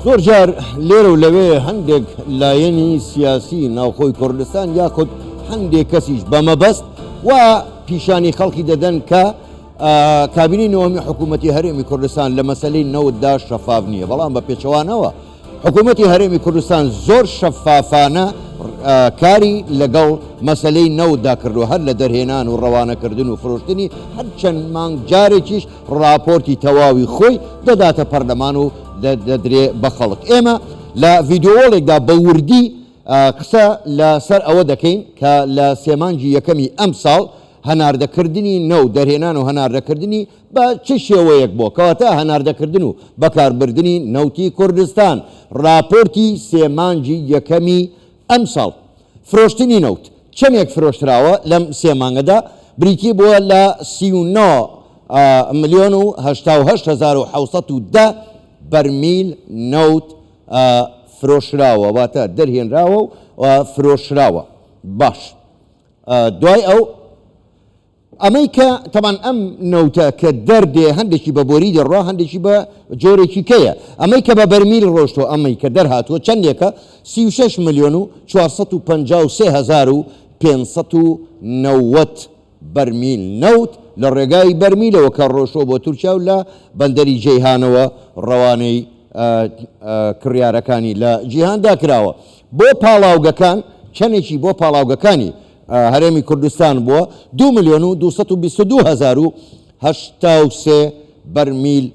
زۆر جار لێرە و لەوێ هەندێک لایەنی سیاسی ناوخۆی کوردستان یاخود هەندێک کەسیش بەمەبەست و پیشانی خەڵکی دەدەن کە کابینەی نۆمی حکوومەتی هەرێمی کوردستان لە مەسەلەی نەوتدا شەفاف نییە، بەڵام بە پێچەوانەوە حکوومەتی هەرێمی کوردستان زۆر شەفافانە کاری لەگەڵ مەسەلەی نەوتدا کردو، هەر لە دەرهێنان و ڕەوانەکردن و فرۆشتنی هەرچەند مانگ جارێکیش ڕاپۆرتی تەواوی خۆی دەداتە پەرلەمان و دەدرێ بە خەڵک. ئێمە لە ڤیدیۆڵێکدا بە وردی قسە لەسەر ئەوە دەکەین کە لە سێمانگی یەکەمی ئەم ساڵ هەناردەکردنی نەوت دەرهێنان و هەناردەکردنی بە چ شێوەیەک بۆ کەواتە هەناردەکردن و بەکاربردننی نەوتی کوردستان ڕاپۆرتی سێمانگی یەکەمی ئەم ساڵ. فرۆشتنی نەوت چەندێک فرۆشتراوە لەم سێمانگەدا؟ بریتی بووە لە 39,088,710 بەرمیل نەوت فرۆشراوە، واتە دەرهێنراوە و فرۆشراوە. باش دوای ئەو ئەمەی کە تەمان ئەم نەوتە کە دەردێ هەندێکی بە بۆری دەڕوا، هەندێکی بە جۆرێکی کەیە. ئەمەی کە بە بەرمیل ڕۆشتەوە، ئەمەی کە دەرهاتووە چەندێکە؟ 36,453,590 بەرمیل نەوت لە ڕێگای بەرمیلەوە کە ڕۆشتەوە بۆ تورکیا و لە بەندەری جەیهانەوە ڕەوانەی کڕیارەکانی لە جیهاندا کراوە. بۆ پاڵاوگەکان چەندێکی بۆ پاڵاوگەکانی هەرێمی کوردستان بووە 2,222,083 بەرمیل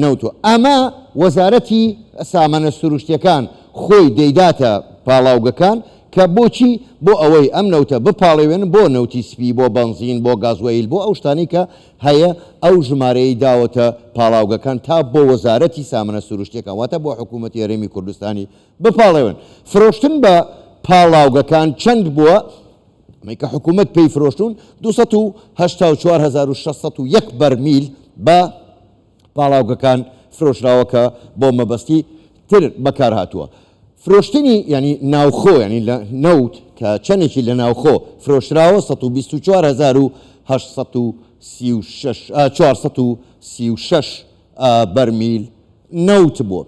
نەوتوە. ئەمە وەزارەتی سامانە سروشتیەکان خۆی دەیداتە پاڵاوگەکان کە بۆچی؟ بۆ ئەوەی ئەم نەوتە بپاڵێوێن بۆ نەوتی سپی، بۆ بەنزین، بۆ گازوەیل، بۆ ئەو شتانی کە هەیە ئەو ژمارەی داوەتە پاڵاوگەکان تا بۆ وەزارەتی سامانە سروشتیەکان، واتە بۆ حکوومەتی هەرێمی کوردستانی بپاڵێوێن. فرۆشتن بە پاڵاوگەکان چەند بووە؟ ئەمەی کە حکوومەت پێی فرۆشتون 284,601 بەرمیل بە پاڵاوگەکان فرۆشراوە کە بۆ مەبەستی تر بەکار هاتووە. فرۆشتنی ینی ناوخۆ ینی لە نەوت کە چەندێکی لە ناوخۆ فرۆشراوە 124,436 بەرمیل نەوت بووە.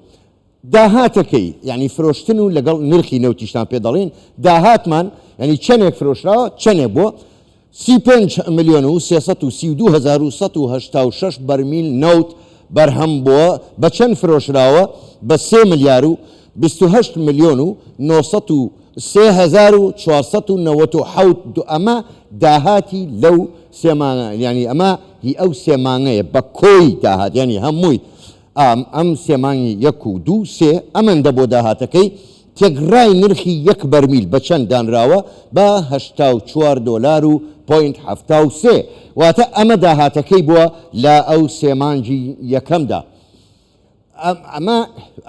داهاتەکەی ینی فرۆشتن و لەگەڵ نرخی نەوتیشتان پێ دەڵێن، داهاتمان ینی چەندێک فرۆشراوە چەندێک بووە؟ 35,332,186 بەرمیل نەوت بەرهەم بووە. بە چەند فرۆشراوە؟ بە 3,2,903,497. ئەمە داهاتی لەو سێمانگە، ینی ئەمە هی ئەو سێمانگەیە بە کۆی داهات، ینی هەمووی ئەم سێمانگی 1 و 2 3 ئەمەندە بۆ داهاتەکەی. تێگڕای نرخی 1 بەرمیل بە چەند دانراوە؟ بە $84.73. واتە ئەمە داهاتەکەی بووە لە ئەو سێمانگی یەکەمدا.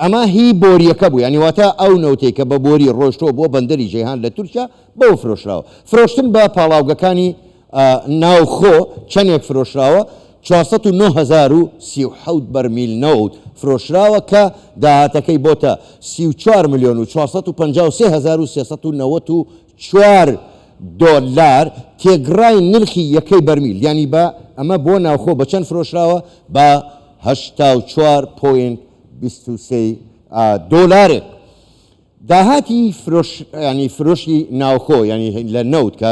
ئەمە هی بۆریەکە بوو، ینی واتە ئەو نەوتەی کە بە بۆری ڕۆشتەوە بۆ بەندەری جەیهان لە تورکیا بەو فرۆشراوە. فرۆشتن بە پاڵاوگەکانی ناوخۆ چەندێک فرۆشراوە؟ 409,037 بەرمیل نەوت فرۆشراوە کە داهاتەکەی بۆتە 34,453,394 دۆلار. تێگڕای نرخی یەکەی بەرمیل، ینی بە ئەمە بۆ ناوخۆ بە چەند فرۆشراوە؟ بە 84.23 دۆلارێک. داهاتی ینی فرۆشی ناوخۆ ینی لە نەوت کە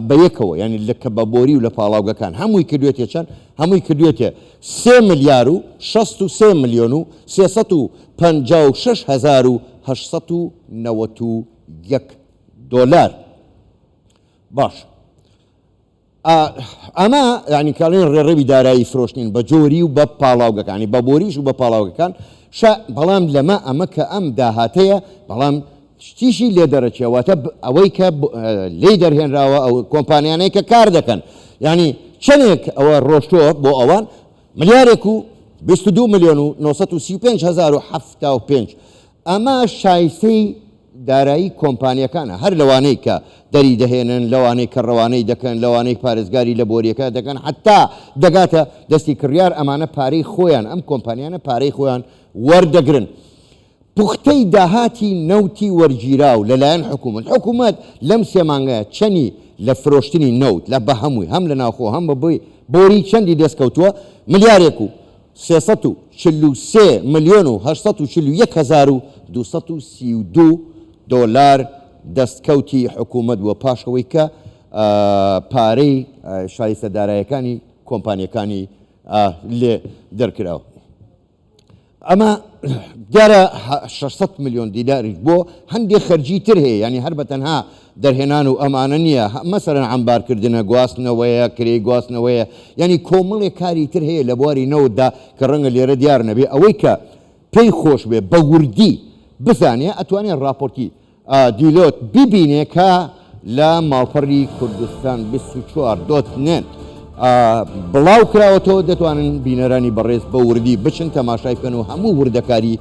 بەیەکەوە ینی لەکە بە بۆری و لە پاڵاوگەکان هەمووی کردوێتە چەند؟ هەمووی کردوێتە 3,63,356,891 دۆلار. باش ئەمە ینی کاڵێن ڕێڕەوی دارایی فرۆشتین بە جۆری و بە پاڵاوگەکانی، بە بۆریش و بە پاڵاوگەکان. بەڵام لەمە ئەمە کە ئەم داهاتەیە، بەڵام شتیشی لێ دەرەچێواتە ئەوەی کە لێ دەرهێنراوە ئەو کۆمپانیانەی کە کار دەکەن، ینی چەندێک ئەوە ڕۆشتووە بۆ ئەوان؟ ملیارێک و 22,935,075. ئەمە شایستەی دارایی کۆمپانیەکانە، هەر لەوانەی کە دەری دەهێنن، لەوانەی کە ڕەوانەی دەکەن، لەوانەی پارێزگاری لە بۆریەکە دەکەن، حتا دەگاتە دەستی کڕیار. ئەمانە پارەی خۆیان، ئەم کۆمپانیانە پارەی خۆیان وەردەگرن. پوختەی داهاتی نەوتی وەرگیراو لەلایەن حکوومەت لەم سێمانگەیە چەندی لە فرۆشتنی نەوت لە بە هەمووی، هەم لە ناوخۆ هەم بە بۆری چەندی دەستکەوتووە؟ ملیارێک و 343 ملیۆن و 841,232 دۆلار دەستکەوتی حکوومەت وە پاشەوەی کە پارەی شایستەدارایەکانی کۆمپانیەکانی لێ دەرکراوە. ئەمە دیارە 600 ملیۆن دیلاریش بۆ هەندێک خەرجی تر هەیە، ینی هەر بە تەنها دەرهێنان و ئەمانە نییە، مەسەرەن عەمبارکردنە، گواستنەوەیە، کرێی گواستنەوەیە، ینی کۆمەڵێک کاری تر هەیە لە بواری نەوتدا کە ڕەنگە لێرە دیار نەبێ. ئەوەی کە پێی خۆش بێ بە وردی بزانێ ئەتوانێت راپۆرتی دیلۆت ببینێ کە لە ماڵپەڕی کوردستان 24.net بڵاو کراوەتەوە، دەتوانن بینەرانی بەڕێز بە وردی بچن تەماشای بکەن و هەموو وردەکاری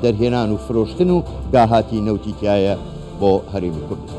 دەرهێنان و فرۆشتن و داهاتی نەوتیتیایە بۆ هەرێمی کوردستان.